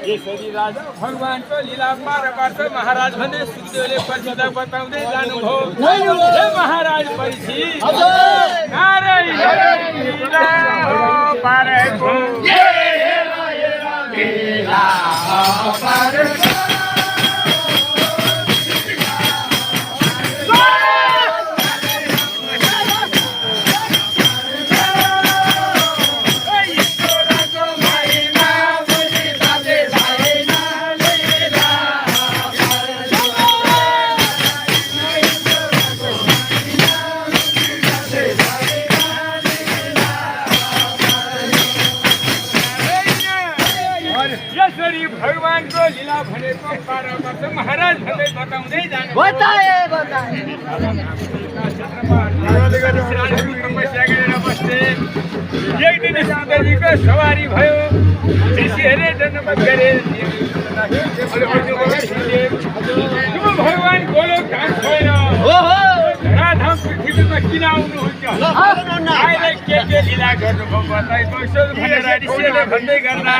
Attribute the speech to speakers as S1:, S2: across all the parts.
S1: यसरी राजा भगवानको लीला पार्छ महाराज भने सुखदेवले परिचित बताउँदै जानुभयो। हे महाराज परीक्षित, नारायण लीला पारेको भगवानको लीला भनेको पार्छ महाराज भन्दै बताउँदै जानु तपस्या गरेर बस्थे। एक दिन सुन्दरीको सवारी भयो, ऋषिहरूले दण्डवत गरे। भगवान गोलोक धाम छैन, धराधाम पृथ्वीमा किन आउनुहुन्छ? अहिले के लीला गर्नुभयो बताइदिनुहोस् भनेर ऋषिहरूले भन्दै गर्दा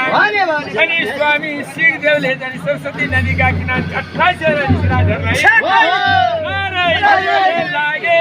S1: अनि स्वामी सिंहदेवले जाने सरस्वती नदीका किनार अट्ठाइसेर ऋषिराजहरूलाई लागे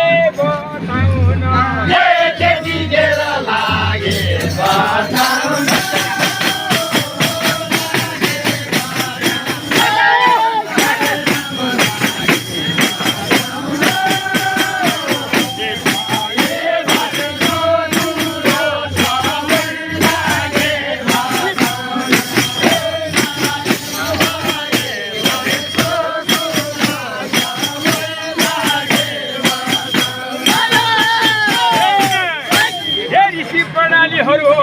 S1: प्रणालीहरू